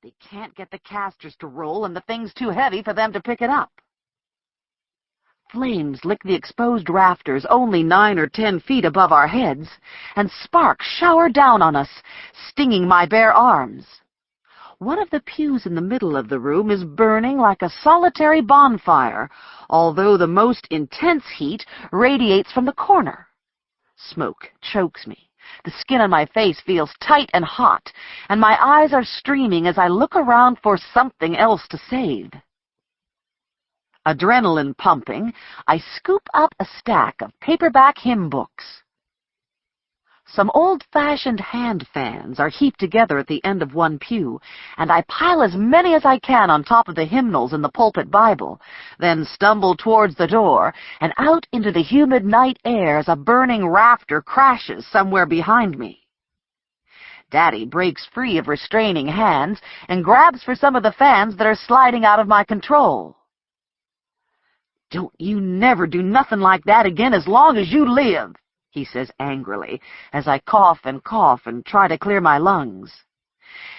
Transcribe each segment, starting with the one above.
They can't get the casters to roll, and the thing's too heavy for them to pick it up. Flames lick the exposed rafters only 9 or 10 feet above our heads, and sparks shower down on us, stinging my bare arms. One of the pews in the middle of the room is burning like a solitary bonfire, although the most intense heat radiates from the corner. Smoke chokes me. The skin on my face feels tight and hot, and my eyes are streaming as I look around for something else to save. Adrenaline pumping, I scoop up a stack of paperback hymn books. Some old-fashioned hand fans are heaped together at the end of one pew, and I pile as many as I can on top of the hymnals in the pulpit Bible, then stumble towards the door and out into the humid night air as a burning rafter crashes somewhere behind me. Daddy breaks free of restraining hands and grabs for some of the fans that are sliding out of my control. "Don't you never do nothing like that again as long as you live," he says angrily, as I cough and try to clear my lungs.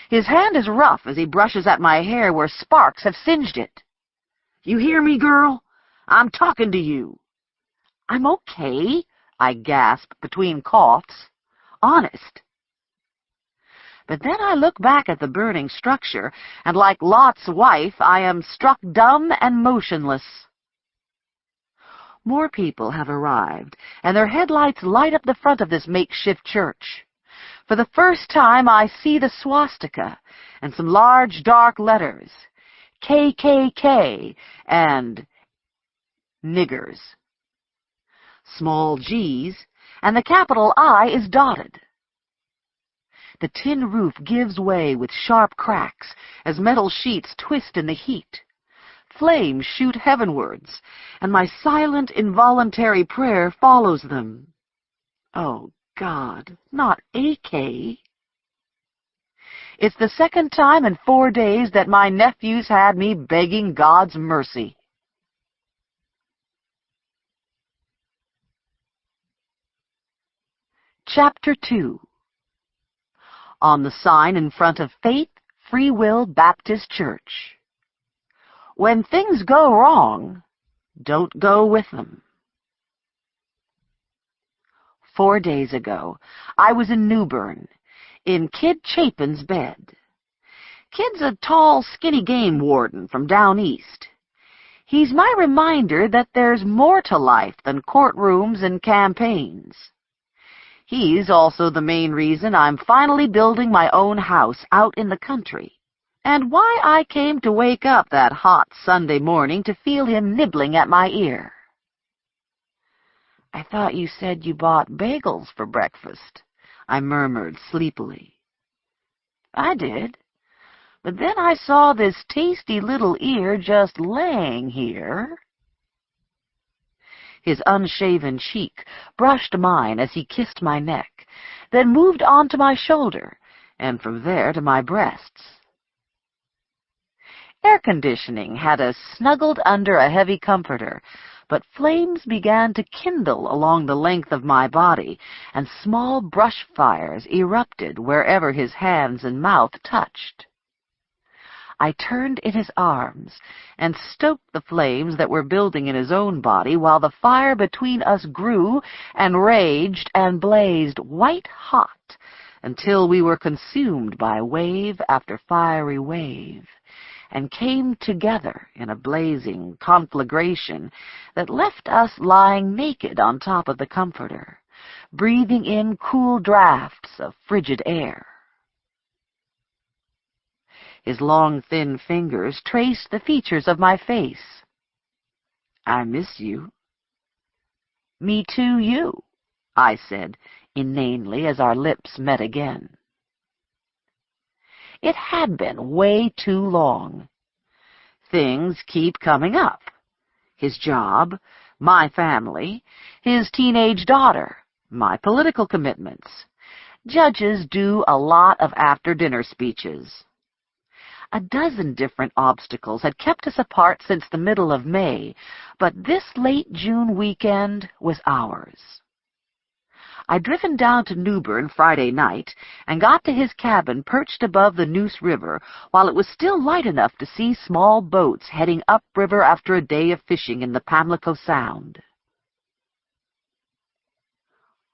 His hand is rough as he brushes at my hair where sparks have singed it. "You hear me, girl? I'm talking to you." "I'm okay," I gasp between coughs. "Honest." But then I look back at the burning structure, and like Lot's wife, I am struck dumb and motionless. More people have arrived, and their headlights light up the front of this makeshift church. For the first time, I see the swastika and some large, dark letters, KKK and niggers. Small G's, and the capital I is dotted. The tin roof gives way with sharp cracks as metal sheets twist in the heat. Flames shoot heavenwards, and my silent, involuntary prayer follows them. Oh, God, not AK. It's the second time in 4 days that my nephew's had me begging God's mercy. Chapter 2. On the sign in front of Faith Free Will Baptist Church. When things go wrong, don't go with them. 4 days ago, I was in Newbern, in Kidd Chapin's bed. Kidd's a tall, skinny game warden from down east. He's my reminder that there's more to life than courtrooms and campaigns. He's also the main reason I'm finally building my own house out in the country, and why I came to wake up that hot Sunday morning to feel him nibbling at my ear. "I thought you said you bought bagels for breakfast," I murmured sleepily. "I did, but then I saw this tasty little ear just laying here." His unshaven cheek brushed mine as he kissed my neck, then moved on to my shoulder, and from there to my breasts. Air conditioning had us snuggled under a heavy comforter, but flames began to kindle along the length of my body, and small brush fires erupted wherever his hands and mouth touched. I turned in his arms and stoked the flames that were building in his own body while the fire between us grew and raged and blazed white hot until we were consumed by wave after fiery wave, and came together in a blazing conflagration that left us lying naked on top of the comforter, breathing in cool drafts of frigid air. His long, thin fingers traced the features of my face. "I miss you." "Me too, you," I said inanely as our lips met again. It had been way too long. Things keep coming up. His job, my family, his teenage daughter, my political commitments. Judges do a lot of after-dinner speeches. A dozen different obstacles had kept us apart since the middle of May, but this late June weekend was ours. I'd driven down to Newbern Friday night and got to his cabin perched above the Neuse River while it was still light enough to see small boats heading upriver after a day of fishing in the Pamlico Sound.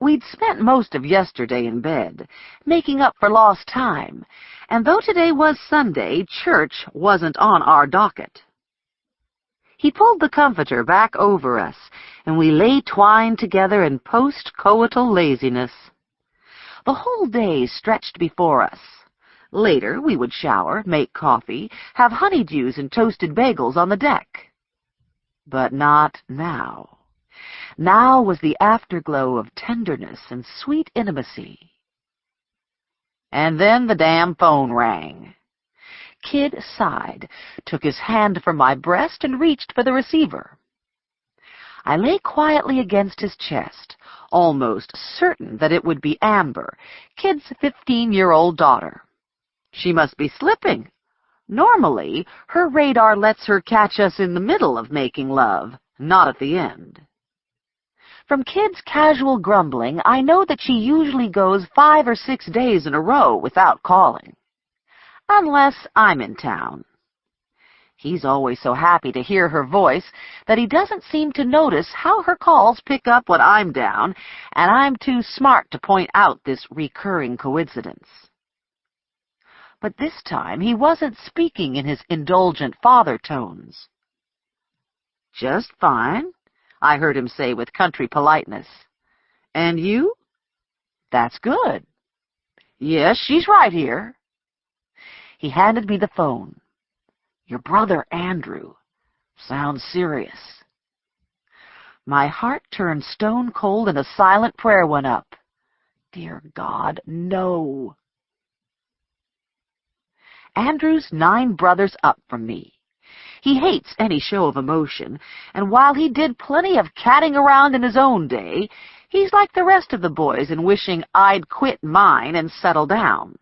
We'd spent most of yesterday in bed, making up for lost time, and though today was Sunday, church wasn't on our docket. He pulled the comforter back over us, and we lay twined together in post-coital laziness. The whole day stretched before us. Later, we would shower, make coffee, have honeydews and toasted bagels on the deck. But not now. Now was the afterglow of tenderness and sweet intimacy. And then the damn phone rang. Kidd sighed, took his hand from my breast, and reached for the receiver. I lay quietly against his chest, almost certain that it would be Amber, Kidd's 15-year-old daughter. She must be slipping. Normally, her radar lets her catch us in the middle of making love, not at the end. From Kidd's casual grumbling, I know that she usually goes 5 or 6 days in a row without calling. Unless I'm in town. He's always so happy to hear her voice that he doesn't seem to notice how her calls pick up when I'm down, and I'm too smart to point out this recurring coincidence. But this time he wasn't speaking in his indulgent father tones. "Just fine," I heard him say with country politeness. "And you?" "That's good." "Yes, she's right here." He handed me the phone. "Your brother Andrew. Sounds serious." My heart turned stone cold and a silent prayer went up. Dear God, no. Andrew's 9 brothers up from me. He hates any show of emotion, and while he did plenty of catting around in his own day, he's like the rest of the boys in wishing I'd quit mine and settle down.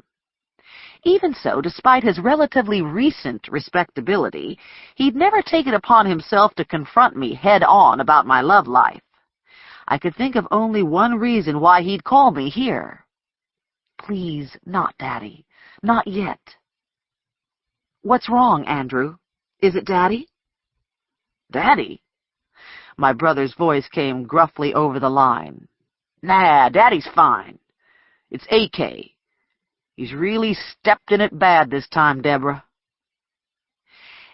Even so, despite his relatively recent respectability, he'd never taken upon himself to confront me head-on about my love life. I could think of only one reason why he'd call me here. "Please, not Daddy. Not yet." "What's wrong, Andrew? Is it Daddy?" "Daddy?" My brother's voice came gruffly over the line. "Nah, Daddy's fine. It's A.K. He's really stepped in it bad this time, Deborah."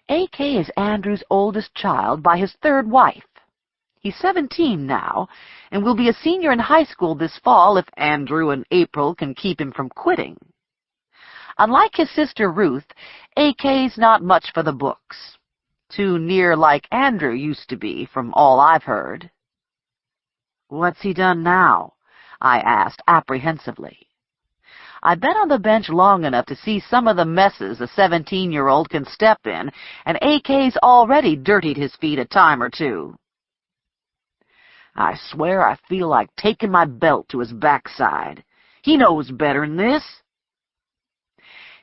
A.K. is Andrew's oldest child by his 3rd wife. He's 17 now, and will be a senior in high school this fall if Andrew and April can keep him from quitting. Unlike his sister Ruth, A.K.'s not much for the books. Too near like Andrew used to be, from all I've heard. "What's he done now?" I asked apprehensively. I'd been on the bench long enough to see some of the messes a 17-year-old can step in, and A.K.'s already dirtied his feet a time or two. "I swear I feel like taking my belt to his backside. He knows better'n this."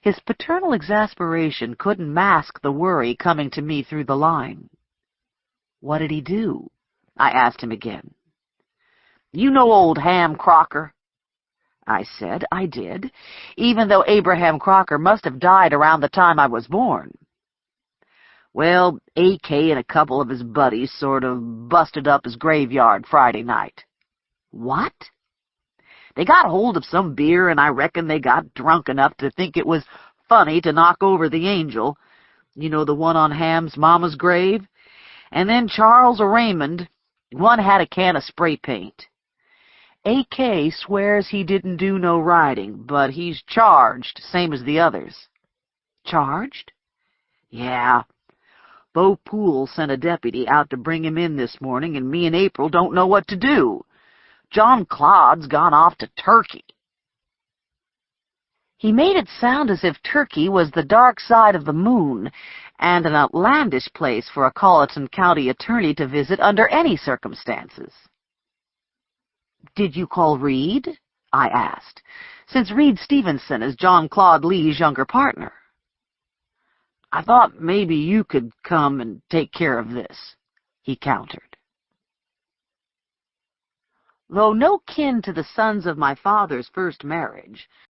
His paternal exasperation couldn't mask the worry coming to me through the line. "What did he do?" I asked him again. "You know old Ham Crocker?" I said I did, even though Abraham Crocker must have died around the time I was born. "Well, A.K. and a couple of his buddies sort of busted up his graveyard Friday night." "What?" "They got hold of some beer, and I reckon they got drunk enough to think it was funny to knock over the angel, you know, the one on Ham's mama's grave, and then Charles or Raymond, one had a can of spray paint. A.K. swears he didn't do no riding, but he's charged, same as the others." "Charged?" "Yeah. Bo Poole sent a deputy out to bring him in this morning, and me and April don't know what to do. John Clodd's gone off to Turkey." He made it sound as if Turkey was the dark side of the moon, and an outlandish place for a Colleton County attorney to visit under any circumstances. "Did you call Reed?" I asked, since Reed Stevenson is John Claude Lee's younger partner. "I thought maybe you could come and take care of this," he countered. Though no kin to the sons of my father's first marriage,